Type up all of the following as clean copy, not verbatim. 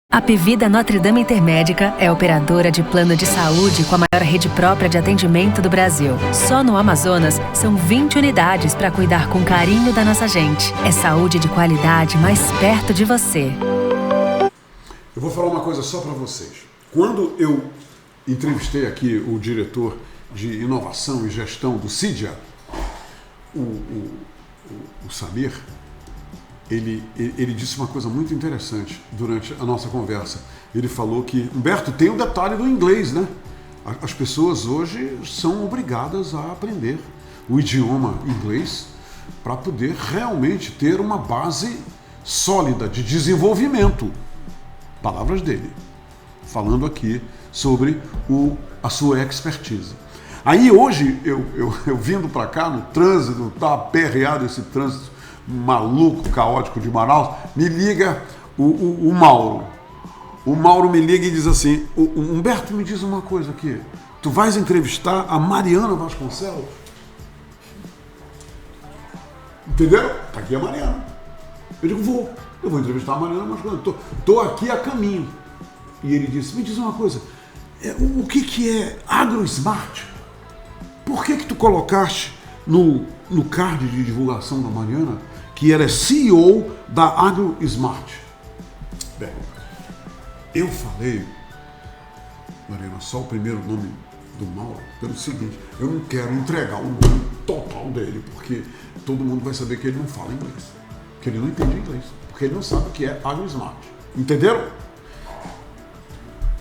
A Pevida Notre Dame Intermédica é operadora de plano de saúde com a maior rede própria de atendimento do Brasil. Só no Amazonas, são 20 unidades para cuidar com carinho da nossa gente. É saúde de qualidade mais perto de você. Eu vou falar uma coisa só para vocês. Quando eu entrevistei aqui o diretor de inovação e gestão do CIDIA, o Samir, ele disse uma coisa muito interessante durante a nossa conversa. Ele falou que, Humberto, tem um detalhe do inglês, né? As pessoas hoje são obrigadas a aprender o idioma inglês para poder realmente ter uma base sólida de desenvolvimento. Palavras dele, falando aqui sobre a sua expertise. Aí hoje, eu vindo para cá no trânsito, tá aperreado esse trânsito maluco, caótico de Manaus, me liga o Mauro. O Mauro me liga e diz assim, Humberto, me diz uma coisa aqui, tu vais entrevistar a Mariana Vasconcelos? Entenderam? Tá aqui a Mariana. Eu digo, eu vou entrevistar a Mariana Vasconcelos, tô aqui a caminho. E ele disse, me diz uma coisa, o que é AgroSmart? Por que tu colocaste no card de divulgação da Mariana que ela é CEO da AgroSmart? Bem, eu falei, Mariana, só o primeiro nome do Mauro, pelo seguinte, eu não quero entregar o nome total dele, porque todo mundo vai saber que ele não fala inglês, que ele não entende inglês, porque ele não sabe o que é AgroSmart. Entenderam?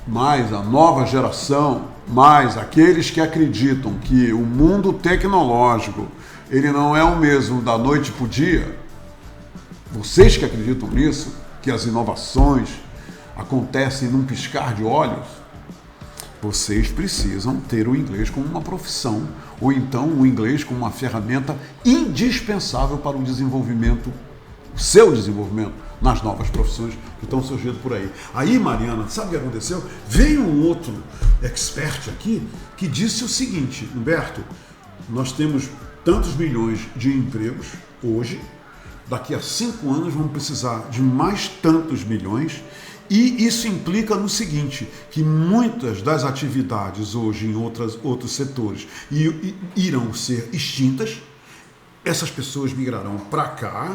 Mas a nova geração, mais aqueles que acreditam que o mundo tecnológico ele não é o mesmo da noite para o dia, vocês que acreditam nisso, que as inovações acontecem num piscar de olhos, vocês precisam ter o inglês como uma profissão, ou então o inglês como uma ferramenta indispensável para o desenvolvimento, o seu desenvolvimento nas novas profissões que estão surgindo por aí. Aí, Mariana, sabe o que aconteceu? Veio um outro expert aqui que disse o seguinte, Humberto, nós temos tantos milhões de empregos hoje, daqui a 5 anos vamos precisar de mais tantos milhões, e isso implica no seguinte, que muitas das atividades hoje em outros setores irão ser extintas, essas pessoas migrarão para cá,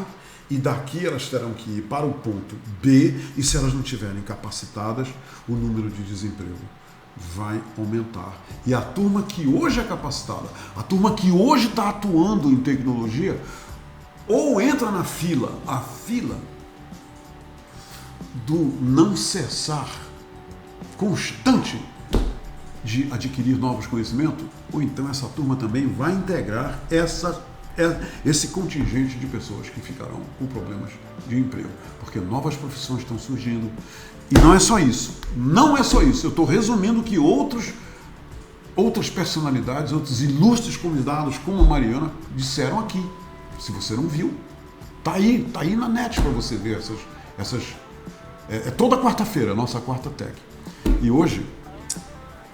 e daqui elas terão que ir para o ponto B, e se elas não estiverem capacitadas, o número de desemprego vai aumentar. E a turma que hoje é capacitada, a turma que hoje está atuando em tecnologia, ou entra na fila, a fila do não cessar constante de adquirir novos conhecimentos, ou então essa turma também vai integrar esse contingente de pessoas que ficarão com problemas de emprego, porque novas profissões estão surgindo. E não é só isso, eu estou resumindo que outras personalidades, outros ilustres convidados como a Mariana disseram aqui. Se você não viu, tá aí na net para você ver essas toda quarta-feira, a nossa quarta tech. E hoje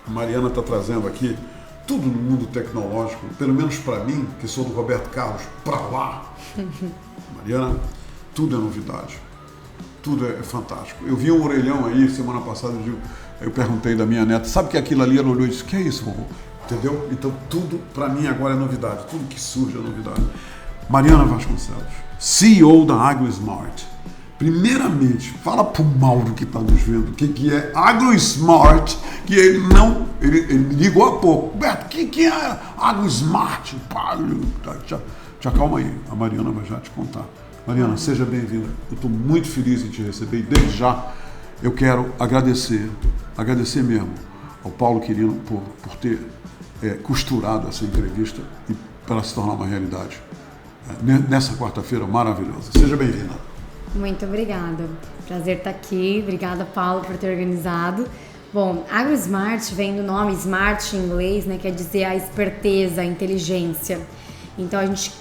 a Mariana está trazendo aqui tudo no mundo tecnológico, pelo menos para mim, que sou do Roberto Carlos, para lá. Mariana, tudo é novidade, tudo é fantástico. Eu vi um orelhão aí semana passada, eu perguntei da minha neta, sabe o que é aquilo ali? Ela olhou e disse, que é isso, vovô? Entendeu? Então tudo para mim agora é novidade, tudo que surge é novidade. Mariana Vasconcelos, CEO da AgroSmart. Primeiramente, fala pro Mauro que está nos vendo o que é AgroSmart, que ele me ligou há pouco. Beto, o que é AgroSmart? Te acalma aí, a Mariana vai já te contar. Mariana, seja bem-vinda. Eu estou muito feliz em te receber e desde já eu quero agradecer mesmo ao Paulo Quirino por ter costurado essa entrevista e para ela se tornar uma realidade nessa quarta-feira maravilhosa. Seja bem-vinda. Muito obrigada. Prazer estar aqui. Obrigada, Paulo, por ter organizado. Bom, AgroSmart vem do nome Smart em inglês, né? Quer dizer a esperteza, a inteligência. Então a gente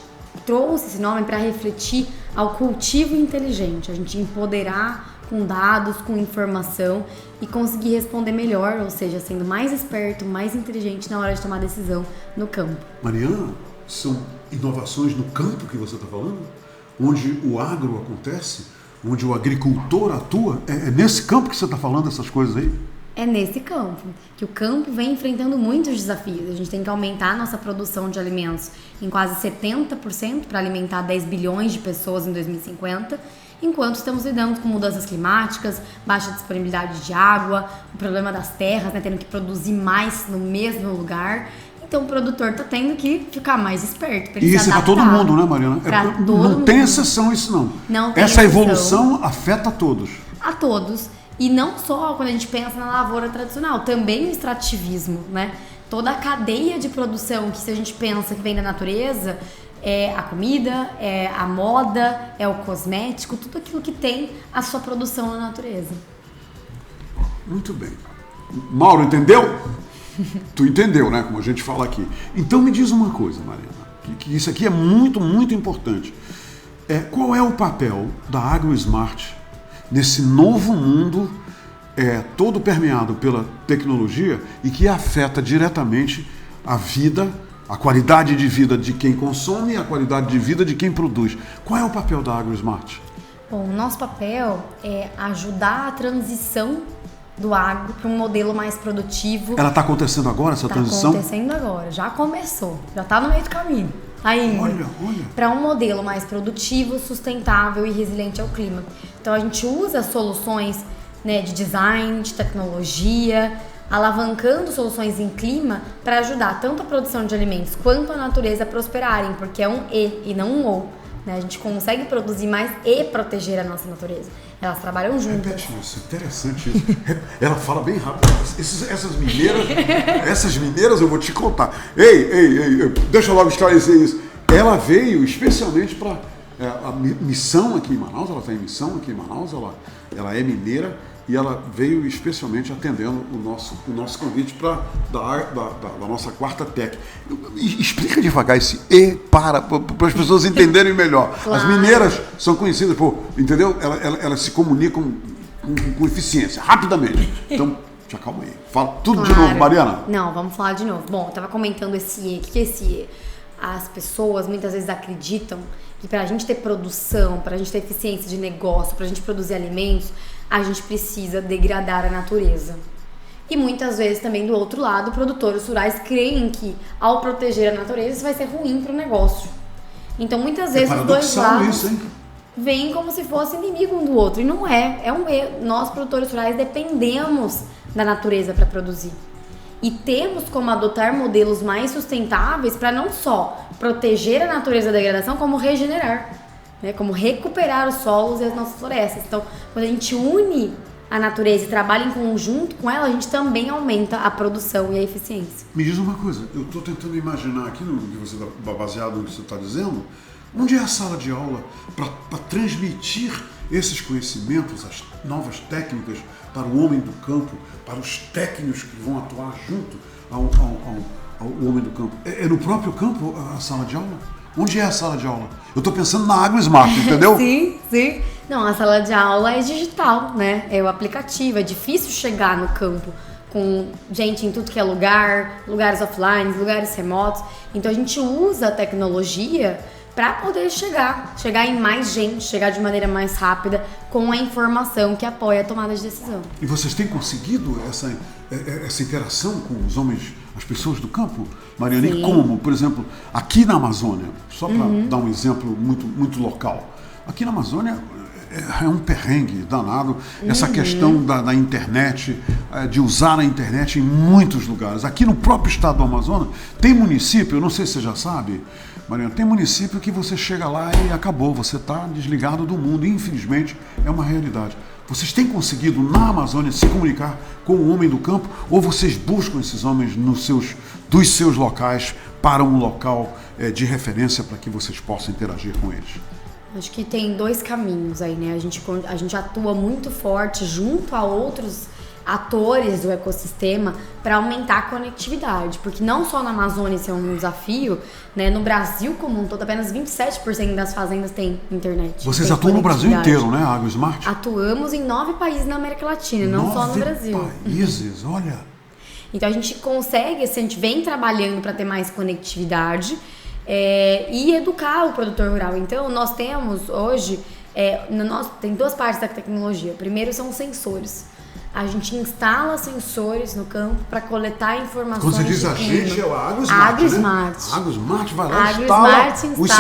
trouxe esse nome para refletir ao cultivo inteligente. A gente empoderar com dados, com informação e conseguir responder melhor, ou seja, sendo mais esperto, mais inteligente na hora de tomar decisão no campo. Mariana, são inovações no campo que você está falando? Onde o agro acontece, onde o agricultor atua? É nesse campo que você está falando essas coisas aí? É nesse campo, que o campo vem enfrentando muitos desafios. A gente tem que aumentar a nossa produção de alimentos em quase 70% para alimentar 10 bilhões de pessoas em 2050, enquanto estamos lidando com mudanças climáticas, baixa disponibilidade de água, o problema das terras, né, tendo que produzir mais no mesmo lugar. Então o produtor está tendo que ficar mais esperto. E isso é para todo mundo, né, Mariana? Não tem exceção isso não. Não tem Essa exceção. evolução afeta a todos. A todos. E não só quando a gente pensa na lavoura tradicional, também no extrativismo, né? Toda a cadeia de produção que, se a gente pensa que vem da natureza, é a comida, é a moda, é o cosmético, tudo aquilo que tem a sua produção na natureza. Muito bem. Mauro, entendeu? Tu entendeu, né? Como a gente fala aqui. Então me diz uma coisa, Mariana, que isso aqui é muito, muito importante. Qual é o papel da AgroSmart nesse novo mundo todo permeado pela tecnologia e que afeta diretamente a vida, a qualidade de vida de quem consome e a qualidade de vida de quem produz? Qual é o papel da AgroSmart? Bom, o nosso papel é ajudar a transição do agro para um modelo mais produtivo. Ela está acontecendo agora, essa transição? Está acontecendo agora, já começou, já está no meio do caminho. Olha. Para um modelo mais produtivo, sustentável e resiliente ao clima. Então a gente usa soluções, né, de design, de tecnologia, alavancando soluções em clima para ajudar tanto a produção de alimentos quanto a natureza a prosperarem, porque é um e não um ou. Né? A gente consegue produzir mais e proteger a nossa natureza. Elas trabalham juntas. Repete isso, interessante isso. Ela fala bem rápido. Essas mineiras eu vou te contar. Ei, deixa eu logo esclarecer isso. Ela veio especialmente para a missão aqui em Manaus, ela está em missão aqui em Manaus, ela é mineira e ela veio especialmente atendendo o nosso convite da nossa quarta tech. Explica devagar esse para as pessoas entenderem melhor. Claro. As mineiras são conhecidas por, entendeu? Elas se comunicam com eficiência, rapidamente. Então, te acalma aí. Fala tudo de novo, Mariana. Não, vamos falar de novo. Bom, eu estava comentando esse E. O que é esse E? As pessoas muitas vezes acreditam que para a gente ter produção, para a gente ter eficiência de negócio, para a gente produzir alimentos, a gente precisa degradar a natureza. E muitas vezes também do outro lado, produtores rurais creem que ao proteger a natureza isso vai ser ruim para o negócio. Então muitas vezes os dois lados veem como se fosse inimigo um do outro. E não é, é um erro. Nós produtores rurais dependemos da natureza para produzir. E temos como adotar modelos mais sustentáveis para não só proteger a natureza da degradação, como regenerar, né? Como recuperar os solos e as nossas florestas. Então, quando a gente une a natureza e trabalha em conjunto com ela, a gente também aumenta a produção e a eficiência. Me diz uma coisa, eu estou tentando imaginar aqui no que você baseado no que você está dizendo, onde é a sala de aula para transmitir esses conhecimentos, as novas técnicas para o homem do campo, para os técnicos que vão atuar junto ao homem do campo? É no próprio campo a sala de aula? Onde é a sala de aula? Eu estou pensando na AgroSmart, entendeu? Sim. Não, a sala de aula é digital, né? É o aplicativo, é difícil chegar no campo com gente em tudo que é lugar, lugares offline, lugares remotos. Então a gente usa a tecnologia para poder chegar em mais gente, chegar de maneira mais rápida com a informação que apoia a tomada de decisão. E vocês têm conseguido essa interação com os homens, as pessoas do campo, Mariana? E como, por exemplo, aqui na Amazônia, só para dar um exemplo muito, muito local, aqui na Amazônia é um perrengue danado essa questão da internet, de usar a internet em muitos lugares. Aqui no próprio estado do Amazonas tem município, eu não sei se você já sabe, Mariana, tem município que você chega lá e acabou, você está desligado do mundo, e infelizmente é uma realidade. Vocês têm conseguido na Amazônia se comunicar com o homem do campo, ou vocês buscam esses homens dos seus locais para um local de referência para que vocês possam interagir com eles? Acho que tem dois caminhos aí, né? A gente atua muito forte junto a outros atores do ecossistema para aumentar a conectividade, porque não só na Amazônia isso é um desafio, né? No Brasil como um todo, apenas 27% das fazendas têm internet. Vocês atuam no Brasil inteiro, né, a AgroSmart? Atuamos em 9 países na América Latina, não só no Brasil. 9 países, olha! Então a gente consegue, a gente vem trabalhando para ter mais conectividade e educar o produtor rural. Então nós temos hoje Tem duas partes da tecnologia. Primeiro são os sensores. A gente instala sensores no campo para coletar informações. Quando você diz a gente, é o AgroSmart. AgroSmart. Né? A AgroSmart vai lá e instala os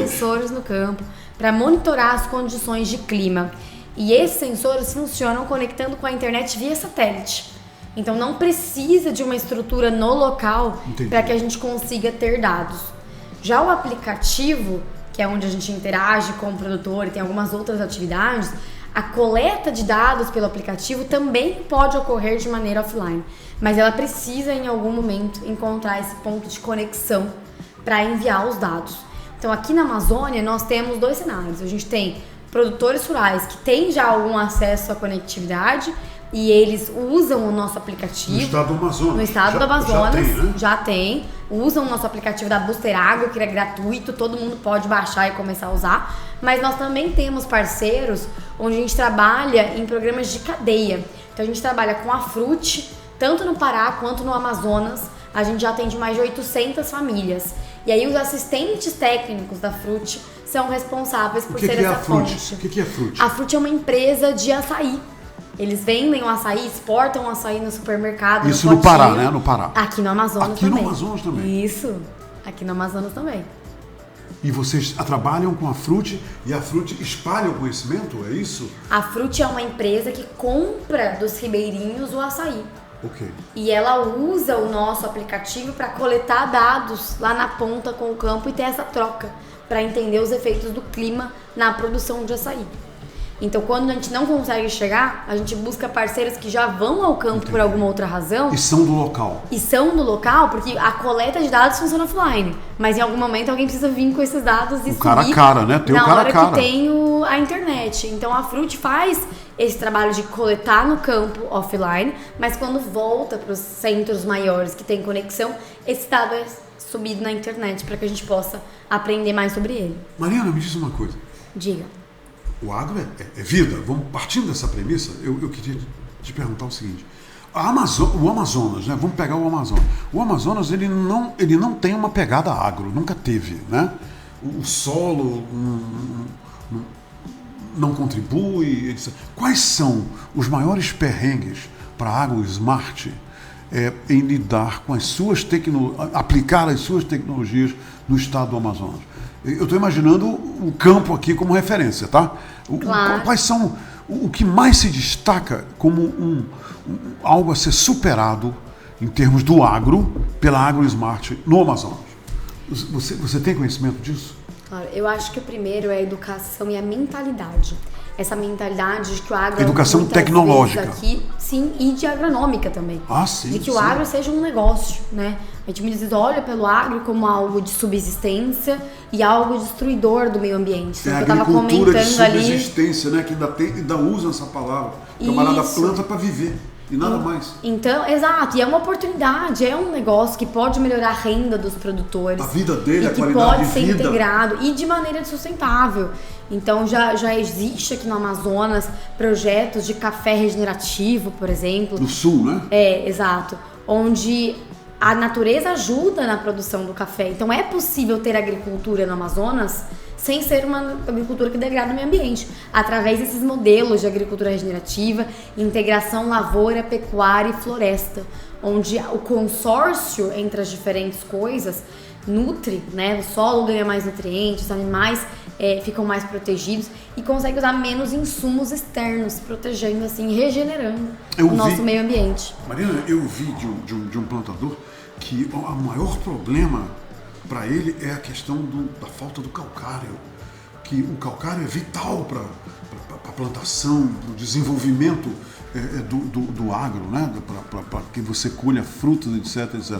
sensores no campo para monitorar as condições de clima. E esses sensores funcionam conectando com a internet via satélite. Então não precisa de uma estrutura no local para que a gente consiga ter dados. Já o aplicativo, que é onde a gente interage com o produtor e tem algumas outras atividades, a coleta de dados pelo aplicativo também pode ocorrer de maneira offline, mas ela precisa em algum momento encontrar esse ponto de conexão para enviar os dados. Então aqui na Amazônia nós temos dois cenários. A gente tem produtores rurais que têm já algum acesso à conectividade e eles usam o nosso aplicativo. No estado do Amazonas. No estado do Amazonas, já tem. Usam o nosso aplicativo da Booster Agro, que é gratuito, todo mundo pode baixar e começar a usar. Mas nós também temos parceiros onde a gente trabalha em programas de cadeia. Então a gente trabalha com a Frute, tanto no Pará quanto no Amazonas. A gente já atende mais de 800 famílias. E aí os assistentes técnicos da Frute são responsáveis por ser essa fonte. O que é a Frute? A Frute é uma empresa de açaí. Eles vendem o açaí, exportam o açaí no supermercado. Isso no Pará, né? No Pará. Aqui no Amazonas também. Aqui no Amazonas também. Isso, aqui no Amazonas também. E vocês trabalham com a Frute e a Frute espalha o conhecimento, é isso? A Frute é uma empresa que compra dos ribeirinhos o açaí. Ok. E ela usa o nosso aplicativo para coletar dados lá na ponta com o campo e ter essa troca para entender os efeitos do clima na produção de açaí. Então, quando a gente não consegue chegar, a gente busca parceiros que já vão ao campo por alguma outra razão. E são do local. E são do local, porque a coleta de dados funciona offline. Mas em algum momento alguém precisa vir com esses dados e o cara a cara, né? Tem o cara a cara. Na hora que tem a internet. Então, a Frute faz esse trabalho de coletar no campo offline, mas quando volta para os centros maiores que tem conexão, esse dado é subido na internet para que a gente possa aprender mais sobre ele. Mariana, me diz uma coisa. Diga. O agro é vida. Vamos partindo dessa premissa, eu queria te perguntar o seguinte. O Amazonas, né? Vamos pegar o Amazonas. O Amazonas, ele não tem uma pegada agro, nunca teve, né? O solo não contribui, etc. Quais são os maiores perrengues para a AgroSmart em lidar com as suas aplicar as suas tecnologias no estado do Amazonas? Eu estou imaginando o campo aqui como referência, tá? Claro. Quais são o que mais se destaca como algo a ser superado em termos do agro pela AgroSmart no Amazonas? Você tem conhecimento disso? Claro, eu acho que o primeiro é a educação e a mentalidade. Essa mentalidade de que o agro... Educação tecnológica. Aqui, sim, e de agronômica também. Ah, sim. De que o agro seja um negócio, né? A gente me diz, olha pelo agro como algo de subsistência e algo destruidor do meio ambiente. É a agricultura de subsistência, né? Que ainda usam essa palavra. Trabalhar da planta para viver. E nada mais. Então, exato. E é uma oportunidade, é um negócio que pode melhorar a renda dos produtores. A vida dele, a qualidade de vida. E que pode ser integrado e de maneira sustentável. Então, já existe aqui no Amazonas projetos de café regenerativo, por exemplo. No sul, né? Exato. Onde a natureza ajuda na produção do café. Então, é possível ter agricultura no Amazonas sem ser uma agricultura que degrada o meio ambiente, através desses modelos de agricultura regenerativa, integração lavoura, pecuária e floresta, onde o consórcio entre as diferentes coisas nutre, né? O solo ganha mais nutrientes, os animais ficam mais protegidos e consegue usar menos insumos externos, protegendo assim, regenerando o nosso meio ambiente. Mariana, eu vi de um plantador que o maior problema para ele é a questão da falta do calcário, que o calcário é vital para a plantação, para o desenvolvimento do agro, né? Para que você colha frutas, etc, etc.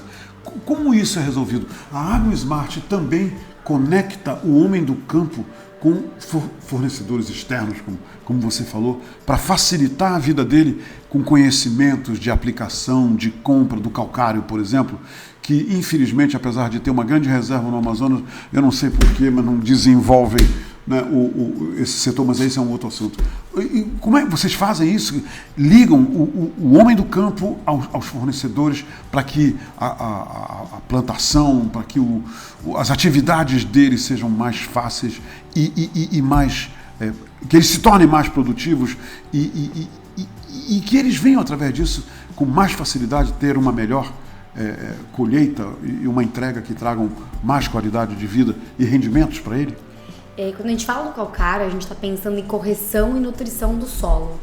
Como isso é resolvido? A AgroSmart também conecta o homem do campo com fornecedores externos, como você falou, para facilitar a vida dele com conhecimentos de aplicação, de compra do calcário, por exemplo, que infelizmente, apesar de ter uma grande reserva no Amazonas, eu não sei porquê, mas não desenvolvem, né, esse setor, mas esse é um outro assunto. E como é que vocês fazem isso? Ligam o homem do campo aos fornecedores para que a plantação, para que as atividades deles sejam mais fáceis e mais que eles se tornem mais produtivos e que eles venham, através disso, com mais facilidade, ter uma melhor colheita e uma entrega que tragam mais qualidade de vida e rendimentos para ele? Quando a gente fala do calcário, a gente está pensando em correção e nutrição do solo.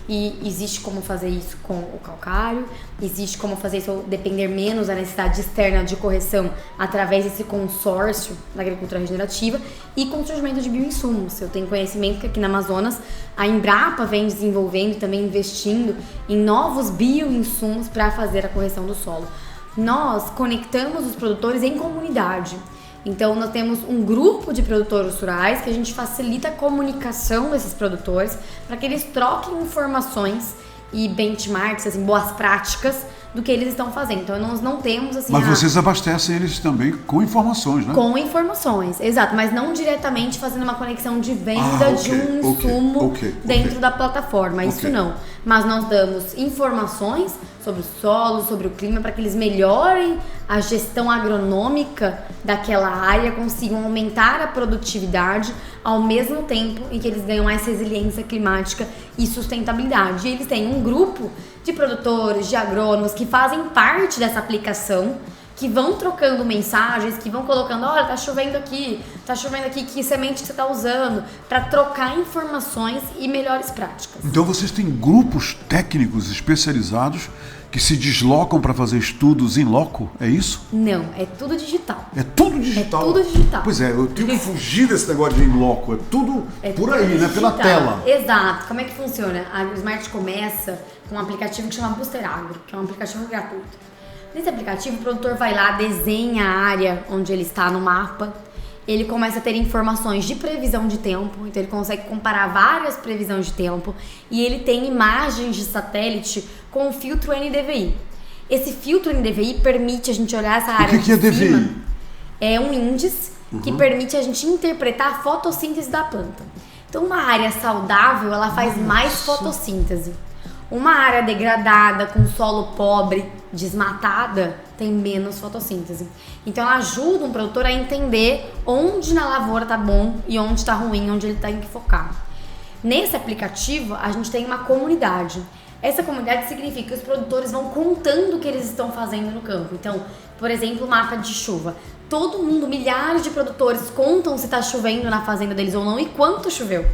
E existe como fazer isso com o calcário, existe como fazer isso depender menos da necessidade externa de correção através desse consórcio da agricultura regenerativa e com o surgimento de bioinsumos. Eu tenho conhecimento que aqui na Amazonas a Embrapa vem desenvolvendo e também investindo em novos bioinsumos para fazer a correção do solo. Nós conectamos os produtores em comunidade. Então, nós temos um grupo de produtores rurais que a gente facilita a comunicação desses produtores para que eles troquem informações e benchmarks, assim, boas práticas do que eles estão fazendo. Então, nós não temos, assim... Mas vocês abastecem eles também com informações, né? Com informações, exato. Mas não diretamente fazendo uma conexão de venda de um insumo dentro da plataforma. Isso não. Mas nós damos informações sobre o solo, sobre o clima, para que eles melhorem a gestão agronômica daquela área, consigam aumentar a produtividade ao mesmo tempo em que eles ganham mais resiliência climática e sustentabilidade. E eles têm um grupo de produtores, de agrônomos que fazem parte dessa aplicação, que vão trocando mensagens, que vão colocando, olha, tá chovendo aqui, que semente que você tá usando, para trocar informações e melhores práticas. Então vocês têm grupos técnicos especializados que se deslocam para fazer estudos in loco, é isso? Não, é tudo digital. É tudo digital? É tudo digital. Pois é, eu tenho que fugir desse negócio de in loco, é tudo por aí, né? Pela tela. Exato. Como é que funciona? A AgroSmart começa com um aplicativo que chama Booster Agro, que é um aplicativo gratuito. Nesse aplicativo, o produtor vai lá, desenha a área onde ele está no mapa, ele começa a ter informações de previsão de tempo, então ele consegue comparar várias previsões de tempo e ele tem imagens de satélite com o filtro NDVI. Esse filtro NDVI permite a gente olhar essa área de cima. O que é DVI? É um índice que permite a gente interpretar a fotossíntese da planta. Então, uma área saudável, ela faz mais fotossíntese. Uma área degradada, com solo pobre, desmatada, tem menos fotossíntese. Então ela ajuda um produtor a entender onde na lavoura tá bom e onde tá ruim, onde ele tem que focar. Nesse aplicativo, a gente tem uma comunidade. Essa comunidade significa que os produtores vão contando o que eles estão fazendo no campo. Então, por exemplo, mapa de chuva. Todo mundo, milhares de produtores contam se tá chovendo na fazenda deles ou não e quanto choveu.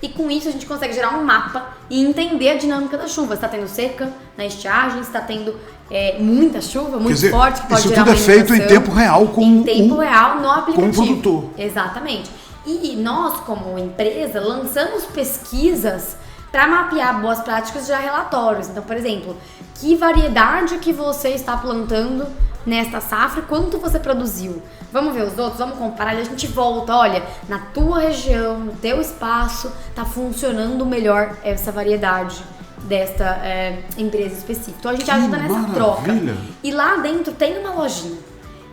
E com isso a gente consegue gerar um mapa e entender a dinâmica da chuva. Se está tendo seca na estiagem, se está tendo muita chuva, muito forte, que pode gerar uma inundação. Isso tudo é feito em tempo real no aplicativo. Com o produtor. Exatamente. E nós, como empresa, lançamos pesquisas para mapear boas práticas e gerar relatórios. Então, por exemplo, que variedade que você está plantando nesta safra, quanto você produziu? Vamos ver os outros, vamos comparar e a gente volta. Olha, na tua região, no teu espaço, tá funcionando melhor essa variedade desta empresa específica. Então a gente ajuda nessa troca. E lá dentro tem uma lojinha.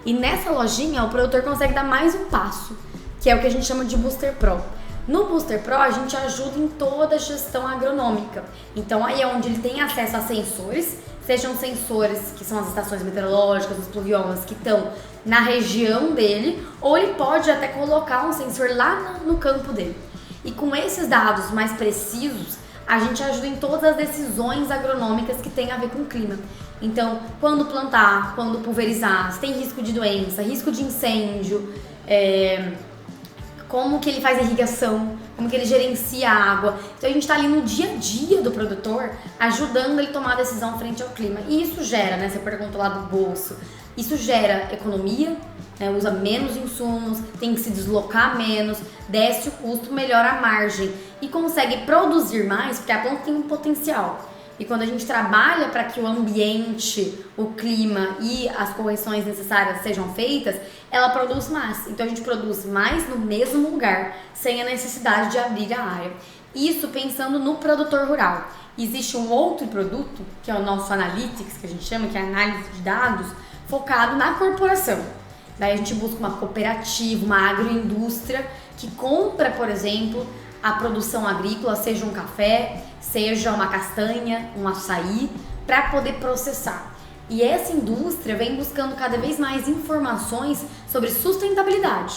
E nessa lojinha o produtor consegue dar mais um passo, que é o que a gente chama de Booster Pro. No Booster Pro a gente ajuda em toda a gestão agronômica. Então aí é onde ele tem acesso a sensores, sejam sensores que são as estações meteorológicas, os pluviomas que estão na região dele, ou ele pode até colocar um sensor lá no campo dele. E com esses dados mais precisos, a gente ajuda em todas as decisões agronômicas que tem a ver com o clima. Então, quando plantar, quando pulverizar, se tem risco de doença, risco de incêndio, como que ele faz a irrigação, como que ele gerencia a água. Então a gente está ali no dia a dia do produtor, ajudando ele a tomar a decisão frente ao clima. E isso gera, né, você perguntou lá do bolso, isso gera economia, né, usa menos insumos, tem que se deslocar menos, desce o custo, melhora a margem e consegue produzir mais, porque a planta tem um potencial. E quando a gente trabalha para que o ambiente, o clima e as correções necessárias sejam feitas, ela produz mais. Então a gente produz mais no mesmo lugar, sem a necessidade de abrir a área. Isso pensando no produtor rural. Existe um outro produto, que é o nosso Analytics, que a gente chama, que é a análise de dados, focado na corporação. Daí a gente busca uma cooperativa, uma agroindústria que compra, por exemplo, a produção agrícola, seja um café, seja uma castanha, um açaí, para poder processar. E essa indústria vem buscando cada vez mais informações sobre sustentabilidade.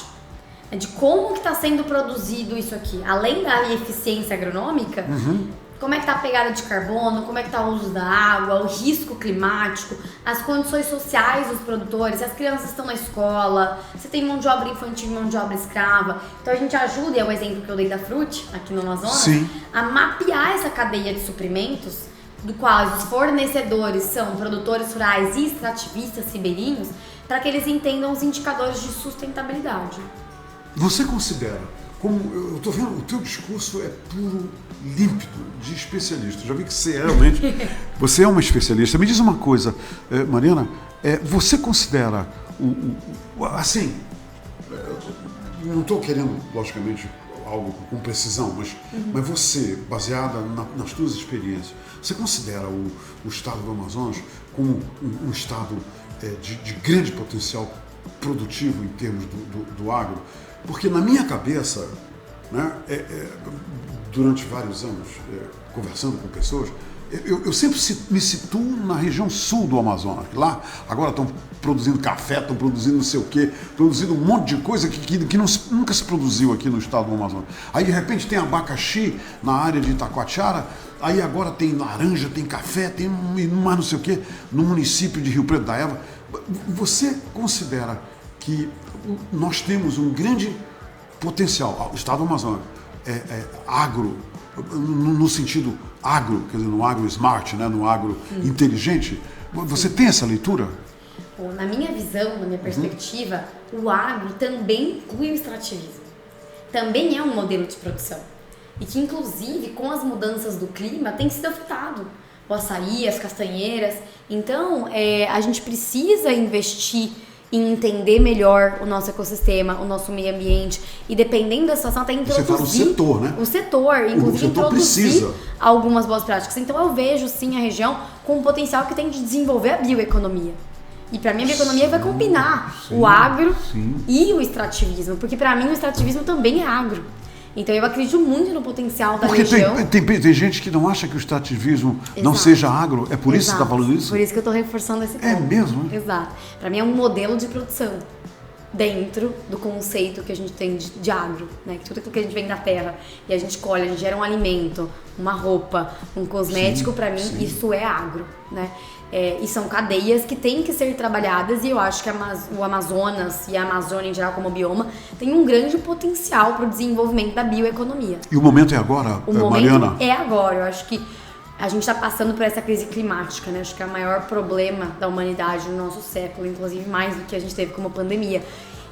de como que está sendo produzido isso aqui. Além da eficiência agronômica, como é que está a pegada de carbono, como é que está o uso da água, o risco climático, as condições sociais dos produtores, se as crianças estão na escola, se tem mão de obra infantil e mão de obra escrava. Então a gente ajuda, é o exemplo que eu dei da Fruit, aqui no Amazonas, a mapear essa cadeia de suprimentos, do qual os fornecedores são produtores rurais e extrativistas ribeirinhos, para que eles entendam os indicadores de sustentabilidade. Você considera, como eu estou vendo, o teu discurso é puro, límpido, de especialista. Já vi que você realmente, você é uma especialista. Me diz uma coisa, Mariana, você considera, assim, não estou querendo, logicamente, algo com precisão, mas você, baseada nas tuas experiências, você considera o estado do Amazonas como um estado de grande potencial produtivo em termos do agro? Porque na minha cabeça, né, durante vários anos, conversando com pessoas, eu sempre me situo na região sul do Amazonas. Lá agora estão produzindo café, estão produzindo não sei o quê, produzindo um monte de coisa que nunca se produziu aqui no estado do Amazonas. Aí de repente tem abacaxi na área de Itacoatiara, aí agora tem laranja, tem café, tem mais não sei o quê no município de Rio Preto da Eva. Você considera que nós temos um grande potencial, o estado do Amazonas, agro, no sentido agro, quer dizer, no agro smart, né, no agro inteligente? Você tem essa leitura? Bom, na minha visão, na minha perspectiva, o agro também inclui o extrativismo. Também é um modelo de produção. E que, inclusive, com as mudanças do clima, tem sido afetado. O açaí, as castanheiras. Então, a gente precisa investir em entender melhor o nosso ecossistema, o nosso meio ambiente, e dependendo da situação, até introduzir... Você fala o setor, né? O setor, inclusive introduzir algumas boas práticas. Então eu vejo sim a região com o potencial que tem de desenvolver a bioeconomia. E para mim a bioeconomia vai combinar o agro e o extrativismo, porque para mim o extrativismo também é agro. Então eu acredito muito no potencial da região. Porque tem gente que não acha que o extrativismo não seja agro, é por isso que você está falando isso? Por isso que eu estou reforçando esse ponto. É mesmo? Exato. Para mim é um modelo de produção dentro do conceito que a gente tem de agro, né? Que tudo aquilo que a gente vem da terra e a gente colhe, a gente gera um alimento, uma roupa, um cosmético, para mim isso é agro, né? E são cadeias que têm que ser trabalhadas, e eu acho que o Amazonas e a Amazônia em geral como bioma tem um grande potencial para o desenvolvimento da bioeconomia. E o momento é agora, Mariana? O momento é agora. Eu acho que a gente está passando por essa crise climática, né? Acho que é o maior problema da humanidade no nosso século, inclusive mais do que a gente teve como pandemia.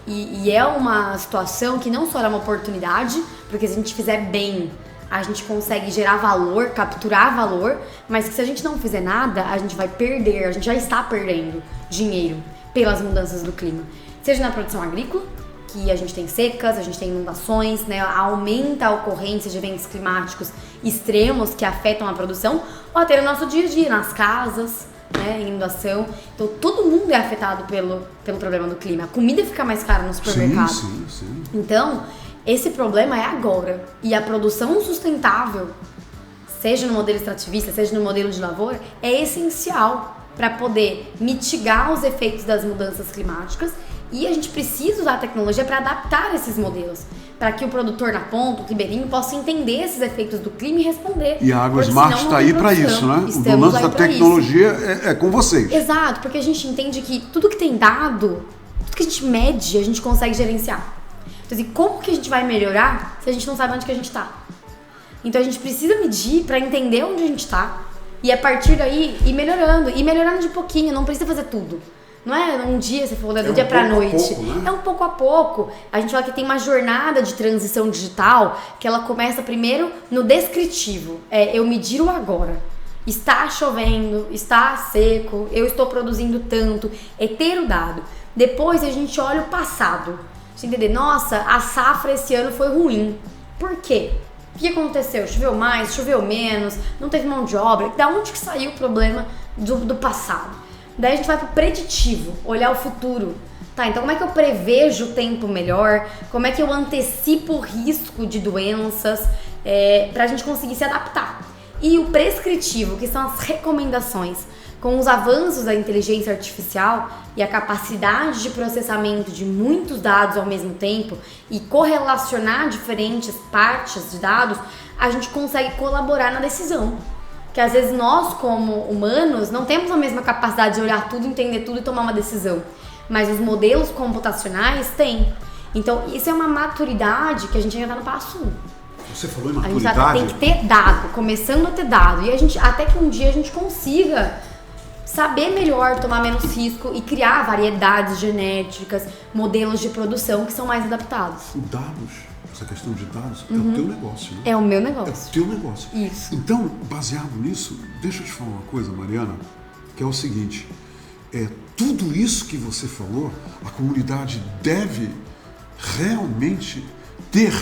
E é uma situação que não só é uma oportunidade, porque se a gente fizer bem, a gente consegue gerar valor, capturar valor, mas que se a gente não fizer nada, a gente vai perder, a gente já está perdendo dinheiro pelas mudanças do clima. Seja na produção agrícola, que a gente tem secas, a gente tem inundações, né, aumenta a ocorrência de eventos climáticos extremos que afetam a produção, ou até no nosso dia a dia, nas casas, né, inundação. Então todo mundo é afetado pelo problema do clima. A comida fica mais cara no supermercado. Sim. Então, esse problema é agora. E a produção sustentável, seja no modelo extrativista, seja no modelo de lavoura, é essencial para poder mitigar os efeitos das mudanças climáticas, e a gente precisa usar a tecnologia para adaptar esses modelos, para que o produtor na ponta, o ribeirinho, possa entender esses efeitos do clima e responder. E a AgroSmart está aí para isso, né? O lance da tecnologia é com vocês. Exato, porque a gente entende que tudo que tem dado, tudo que a gente mede, a gente consegue gerenciar. Então, assim, como que a gente vai melhorar se a gente não sabe onde que a gente está? Então a gente precisa medir para entender onde a gente está, e a partir daí ir melhorando de pouquinho, não precisa fazer tudo. Não é um dia, você falou, do dia pra noite. Pouco, né? É um pouco a pouco. A gente fala que tem uma jornada de transição digital que ela começa primeiro no descritivo. Eu medir o agora. Está chovendo, está seco, eu estou produzindo tanto. É ter o dado. Depois a gente olha o passado. Você entender, nossa, a safra esse ano foi ruim. Por quê? O que aconteceu? Choveu mais, choveu menos, não teve mão de obra. Da onde que saiu o problema do passado? Daí a gente vai pro preditivo, olhar o futuro. Tá, então como é que eu prevejo o tempo melhor? Como é que eu antecipo o risco de doenças pra gente conseguir se adaptar? E o prescritivo, que são as recomendações. Com os avanços da inteligência artificial e a capacidade de processamento de muitos dados ao mesmo tempo e correlacionar diferentes partes de dados, a gente consegue colaborar na decisão. Que às vezes nós, como humanos, não temos a mesma capacidade de olhar tudo, entender tudo e tomar uma decisão. Mas os modelos computacionais têm. Então, isso é uma maturidade que a gente ainda está no passo 1. Você falou em maturidade. A gente tem que ter dado, começando a ter dado. E a gente, até que um dia a gente consiga saber melhor, tomar menos risco e criar variedades genéticas, modelos de produção que são mais adaptados. Dados, essa questão de dados, é o teu negócio, né? É o meu negócio. É o teu negócio. Isso. Então, baseado nisso, deixa eu te falar uma coisa, Mariana, que é o seguinte, tudo isso que você falou, a comunidade deve realmente ter,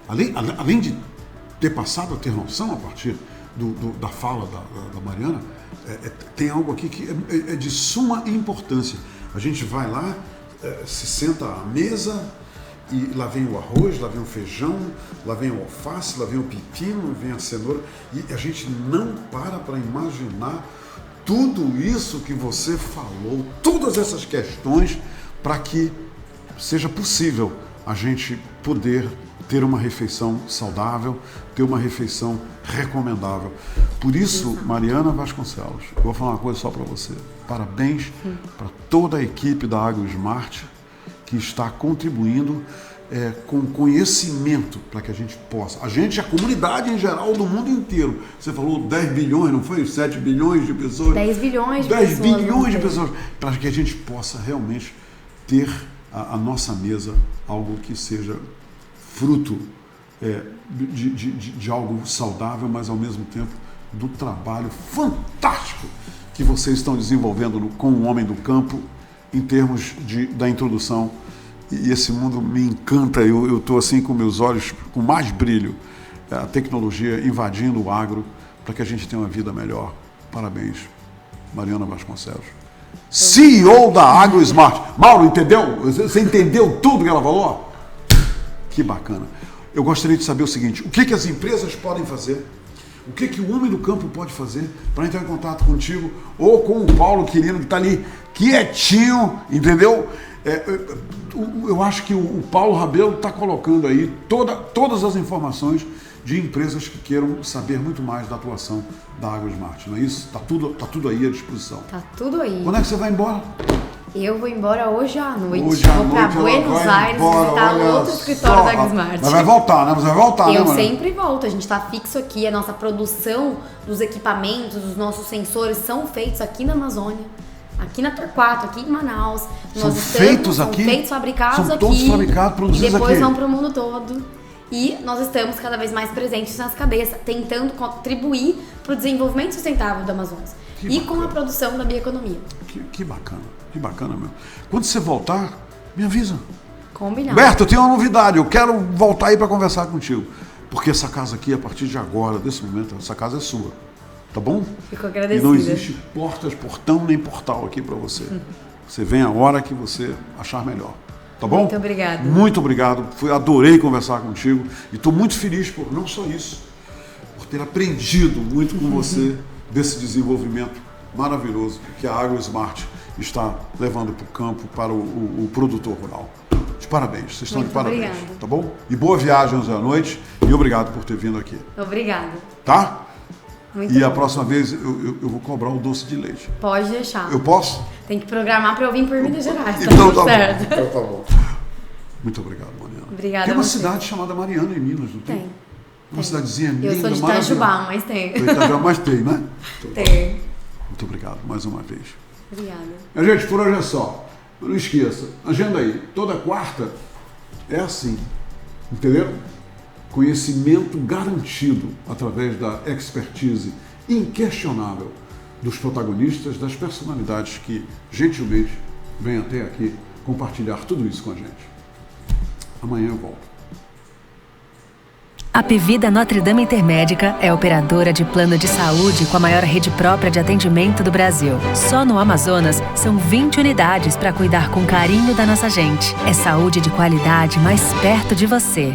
além de ter passado a ter noção a partir da fala da Mariana, tem algo aqui que é de suma importância. A gente vai lá, se senta à mesa e lá vem o arroz, lá vem o feijão, lá vem o alface, lá vem o pepino, vem a cenoura e a gente não para imaginar tudo isso que você falou, todas essas questões para que seja possível a gente poder ter uma refeição saudável, ter uma refeição recomendável. Por isso, Mariana Vasconcelos, eu vou falar uma coisa só para você. Parabéns para toda a equipe da AgroSmart que está contribuindo com conhecimento para que a gente possa. A comunidade em geral do mundo inteiro. Você falou 10 bilhões, não foi? 7 bilhões de pessoas? 10 bilhões de 10 pessoas. 10 bilhões de pessoas. Para que a gente possa realmente ter a nossa mesa algo que seja fruto de algo saudável, mas ao mesmo tempo do trabalho fantástico que vocês estão desenvolvendo com o homem do campo em termos da introdução. E esse mundo me encanta, eu estou assim com meus olhos com mais brilho, a tecnologia invadindo o agro para que a gente tenha uma vida melhor. Parabéns, Mariana Vasconcelos. CEO da AgroSmart. Mauro, entendeu? Você entendeu tudo que ela falou? Que bacana. Eu gostaria de saber o seguinte, o que as empresas podem fazer? O que o homem do campo pode fazer para entrar em contato contigo ou com o Paulo Quirino, que está ali quietinho, entendeu? Eu acho que o Paulo Rabelo está colocando aí todas as informações de empresas que queiram saber muito mais da atuação da AgroSmart, não é isso? Está tudo aí à disposição. Está tudo aí. Quando é que você vai embora? Eu vou embora hoje à noite. Vou para Buenos Aires visitar outro escritório da AgroSmart. Mas vai voltar, né? Você vai voltar, né, Eu mano? sempre volto. A gente está fixo aqui. A nossa produção dos equipamentos, dos nossos sensores são feitos aqui na Amazônia. Aqui na Torquato, aqui em Manaus. São feitos aqui? São feitos, fabricados aqui. São todos fabricados, produzidos aqui. E depois vão para o mundo todo. E nós estamos cada vez mais presentes nas cadeias, tentando contribuir para o desenvolvimento sustentável da Amazônia. E com a produção da bioeconomia. Que bacana, meu. Quando você voltar, me avisa. Combinado. Berto, eu tenho uma novidade, eu quero voltar aí para conversar contigo. Porque essa casa aqui, a partir de agora, desse momento, essa casa é sua. Tá bom? Fico agradecida. E não existe portão nem portal aqui para você. Você vem a hora que você achar melhor. Tá bom? Muito obrigada. Muito obrigado. Adorei conversar contigo. E estou muito feliz por não só isso, por ter aprendido muito com você desse desenvolvimento maravilhoso que a AgroSmart está levando para o campo, para o produtor rural. De parabéns. Vocês estão muito de parabéns. Obrigada. Tá bom? E boa viagem hoje à noite. E obrigado por ter vindo aqui. Obrigada. Tá? Muito e bom. a próxima vez eu vou cobrar o doce de leite. Pode deixar. Eu posso? Tem que programar para eu vir por Minas Gerais. Tá Então tudo tá certo. bom. Então tá bom. Muito obrigado, Mariana. Obrigada Tem uma a você. cidade chamada Mariana em Minas, não tem? Uma cidadezinha linda, Eu sou de maravilhosa. Itajubá, mas tem. Itajubá, mas tem, né? Então, Tem. muito obrigado mais uma vez. Obrigada. Minha gente, por hoje é só. Não esqueça, agenda aí. Toda quarta é assim, entendeu? Conhecimento garantido através da expertise inquestionável dos protagonistas, das personalidades que gentilmente vêm até aqui compartilhar tudo isso com a gente. Amanhã eu volto. A Apvida Notre Dame Intermédica é operadora de plano de saúde com a maior rede própria de atendimento do Brasil. Só no Amazonas, são 20 unidades para cuidar com carinho da nossa gente. É saúde de qualidade mais perto de você.